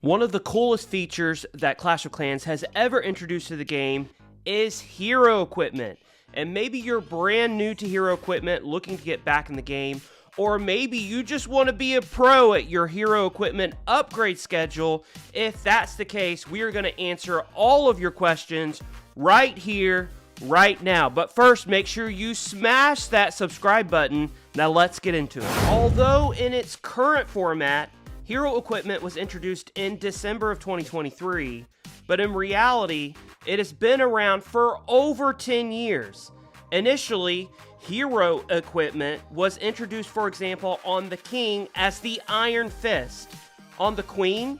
One of the coolest features that Clash of Clans has ever introduced to the game is hero equipment. And maybe you're brand new to hero equipment looking to get back in the game, or maybe you just want to be a pro at your hero equipment upgrade schedule. If that's the case, we are going to answer all of your questions right here, right now. But first, make sure you smash that subscribe button. Now let's get into it. Although in its current format, hero equipment was introduced in December of 2023, but in reality, it has been around for over 10 years. Initially, hero equipment was introduced, for example, on the King as the Iron Fist, on the Queen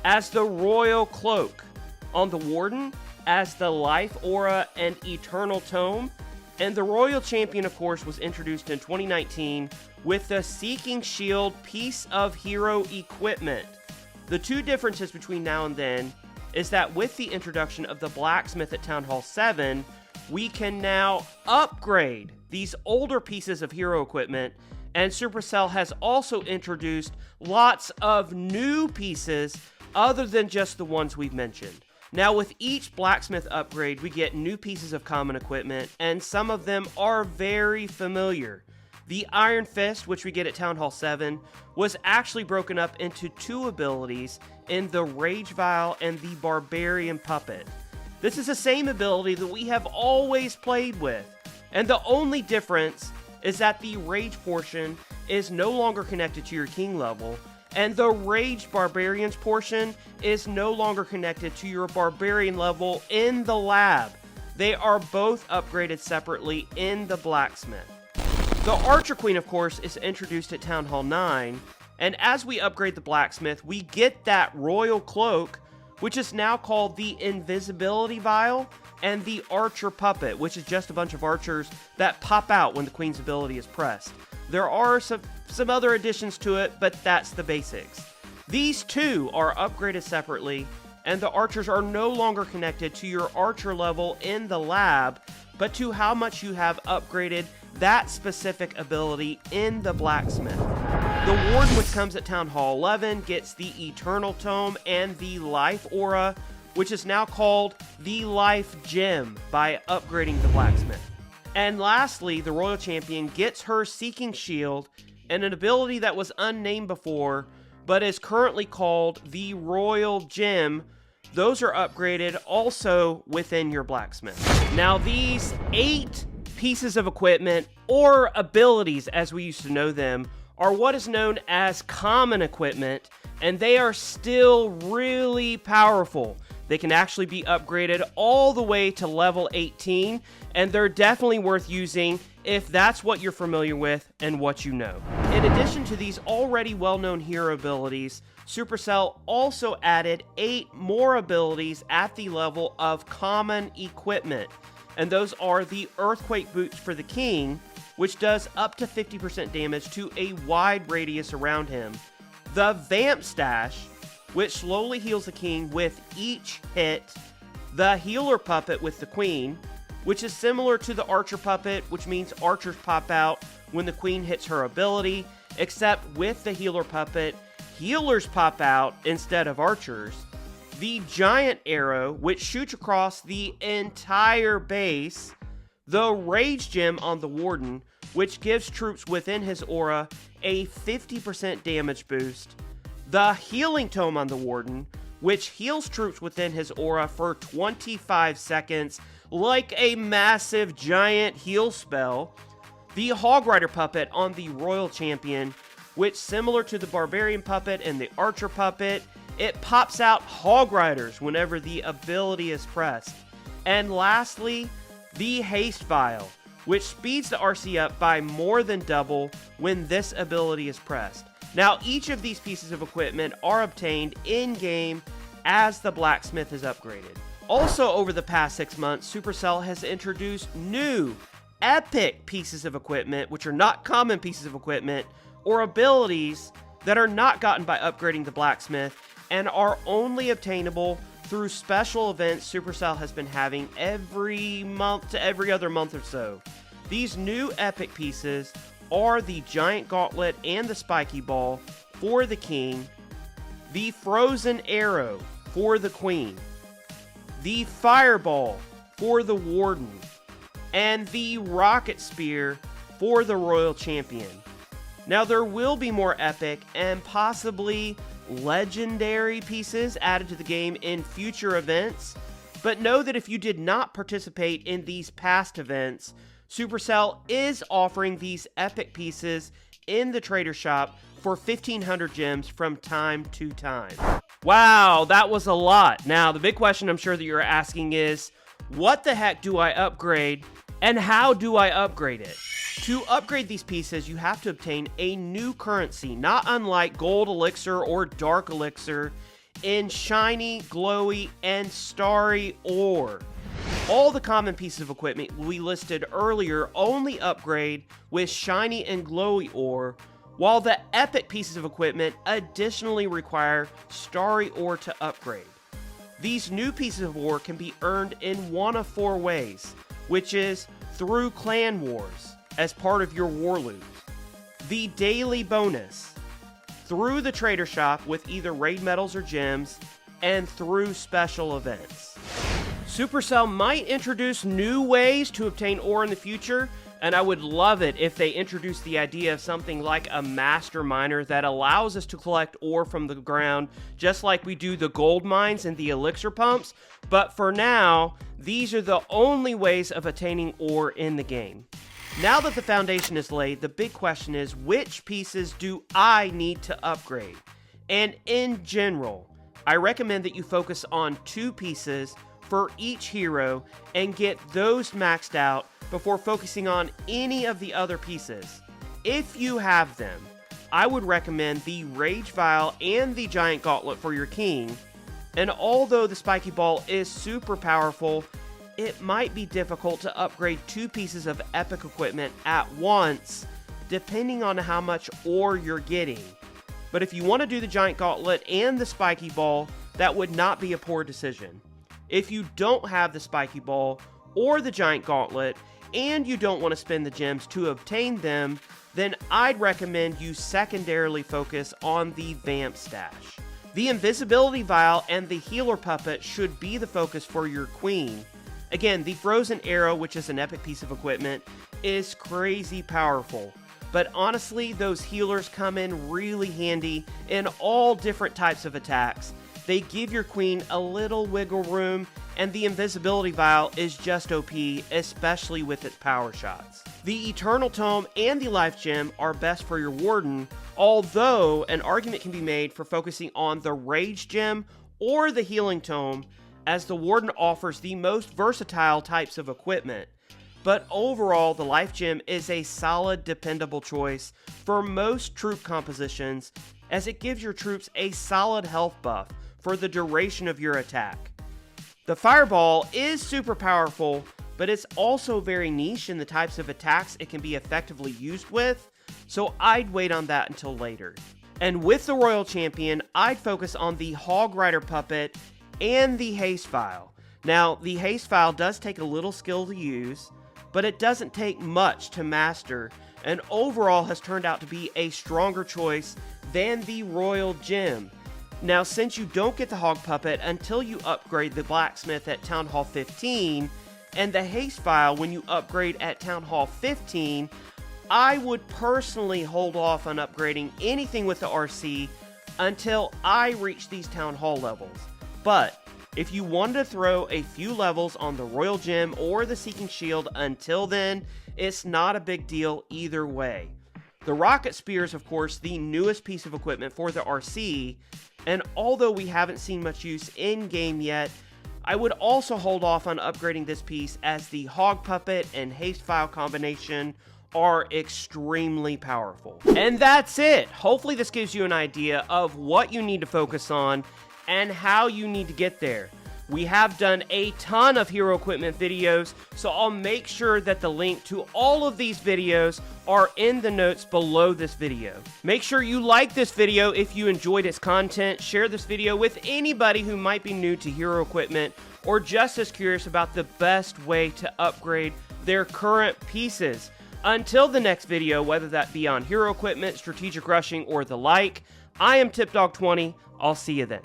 as the Royal Cloak, on the Warden as the Life Aura and Eternal Tome, and the Royal Champion, of course, was introduced in 2019 with the Seeking Shield piece of hero equipment. The two differences between now and then is that with the introduction of the Blacksmith at Town Hall 7, we can now upgrade these older pieces of hero equipment, and Supercell has also introduced lots of new pieces other than just the ones we've mentioned. Now, with each Blacksmith upgrade, we get new pieces of common equipment, and some of them are very familiar. The Iron Fist, which we get at Town Hall 7, was actually broken up into two abilities in the Rage Vial and the Barbarian Puppet. This is the same ability that we have always played with, and the only difference is that the Rage portion is no longer connected to your King level, and the Rage Barbarians portion is no longer connected to your Barbarian level in the lab. They are both upgraded separately in the Blacksmith. The Archer Queen, of course, is introduced at Town Hall 9, and as we upgrade the Blacksmith, we get that Royal Cloak, which is now called the Invisibility Vial, and the Archer Puppet, which is just a bunch of archers that pop out when the Queen's ability is pressed. There are some other additions to it, but that's the basics. These two are upgraded separately, and the archers are no longer connected to your archer level in the lab, but to how much you have upgraded that specific ability in the Blacksmith. The Warden, which comes at Town Hall 11, gets the Eternal Tome and the Life Aura, which is now called the Life Gem by upgrading the Blacksmith. And lastly, the Royal Champion gets her Seeking Shield and an ability that was unnamed before, but is currently called the Royal Gem. Those are upgraded also within your Blacksmith. Now, these 8 pieces of equipment, or abilities as we used to know them, are what is known as common equipment, and they are still really powerful. They can actually be upgraded all the way to level 18, and they're definitely worth using if that's what you're familiar with and what you know. In addition to these already well-known hero abilities, Supercell also added 8 more abilities at the level of common equipment, and those are the Earthquake Boots for the King, which does up to 50% damage to a wide radius around him, the Vamp Stash, which slowly heals the King with each hit, the Healer Puppet with the Queen, which is similar to the Archer Puppet, which means archers pop out when the Queen hits her ability, except with the Healer Puppet, healers pop out instead of archers, the Giant Arrow, which shoots across the entire base, the Rage Gem on the Warden, which gives troops within his aura a 50% damage boost, the Healing Tome on the Warden, which heals troops within his aura for 25 seconds, like a massive giant heal spell, the Hog Rider Puppet on the Royal Champion, which, similar to the Barbarian Puppet and the Archer Puppet, it pops out Hog Riders whenever the ability is pressed. And lastly, the Haste Vial, which speeds the RC up by more than double when this ability is pressed. Now, each of these pieces of equipment are obtained in-game as the Blacksmith is upgraded. Also, over the past 6 months, Supercell has introduced new, epic pieces of equipment, which are not common pieces of equipment, or abilities that are not gotten by upgrading the Blacksmith, and are only obtainable through special events Supercell has been having every month to every other month or so. These new epic pieces are the Giant Gauntlet and the Spiky Ball for the King, the frozen arrow for the queen, the fireball for the warden, and the rocket spear for the royal champion. Now there will be more epic and possibly legendary pieces added to the game in future events, but know that if you did not participate in these past events, Supercell is offering these epic pieces in the trader shop for 1,500 gems from time to time. Wow, that was a lot. Now, the big question I'm sure that you're asking is, what the heck do I upgrade, and how do I upgrade it? To upgrade these pieces, you have to obtain a new currency, not unlike Gold Elixir or Dark Elixir, in Shiny, Glowy, and Starry ore. All the common pieces of equipment we listed earlier only upgrade with Shiny and Glowy ore, while the epic pieces of equipment additionally require Starry ore to upgrade. These new pieces of ore can be earned in one of 4 ways, which is through clan wars as part of your war loot, the daily bonus, through the trader shop with either raid medals or gems, and through special events. Supercell might introduce new ways to obtain ore in the future, and I would love it if they introduced the idea of something like a master miner that allows us to collect ore from the ground, just like we do the gold mines and the elixir pumps. But for now, these are the only ways of attaining ore in the game. Now that the foundation is laid, the big question is, which pieces do I need to upgrade? And in general, I recommend that you focus on 2 pieces for each hero and get those maxed out before focusing on any of the other pieces. If you have them, I would recommend the Rage Vial and the Giant Gauntlet for your king, and although the Spiky Ball is super powerful, it might be difficult to upgrade 2 pieces of epic equipment at once, depending on how much ore you're getting. But if you want to do the Giant Gauntlet and the Spiky Ball, that would not be a poor decision. If you don't have the Spiky Ball or the Giant Gauntlet, and you don't want to spend the gems to obtain them, then I'd recommend you secondarily focus on the Vamp Stash. The Invisibility Vial and the Healer Puppet should be the focus for your queen. Again, the Frozen Arrow, which is an epic piece of equipment, is crazy powerful. But honestly, those healers come in really handy in all different types of attacks. They give your queen a little wiggle room, and the Invisibility Vial is just OP, especially with its power shots. The Eternal Tome and the Life Gem are best for your Warden, although an argument can be made for focusing on the Rage Gem or the Healing Tome, as the Warden offers the most versatile types of equipment. But overall, the Life Gem is a solid, dependable choice for most troop compositions, as it gives your troops a solid health buff for the duration of your attack. The Fireball is super powerful, but it's also very niche in the types of attacks it can be effectively used with, so I'd wait on that until later. And with the Royal Champion, I'd focus on the Hog Rider Puppet and the Haste Vial. Now, the Haste Vial does take a little skill to use, but it doesn't take much to master, and overall has turned out to be a stronger choice than the Royal Gem. Now, since you don't get the Hog Puppet until you upgrade the Blacksmith at Town Hall 15, and the Haste Vial when you upgrade at Town Hall 15, I would personally hold off on upgrading anything with the RC until I reach these Town Hall levels. But if you wanted to throw a few levels on the Royal Gem or the Seeking Shield until then, it's not a big deal either way. The Rocket Spear is, of course, the newest piece of equipment for the RC, and although we haven't seen much use in-game yet, I would also hold off on upgrading this piece, as the Hog Puppet and Haste Vial combination are extremely powerful. And that's it! Hopefully this gives you an idea of what you need to focus on and how you need to get there. We have done a ton of hero equipment videos, so I'll make sure that the link to all of these videos are in the notes below this video. Make sure you like this video if you enjoyed its content, share this video with anybody who might be new to hero equipment or just as curious about the best way to upgrade their current pieces. Until the next video, whether that be on hero equipment, strategic rushing, or the like, I am TipDog20. I'll see you then.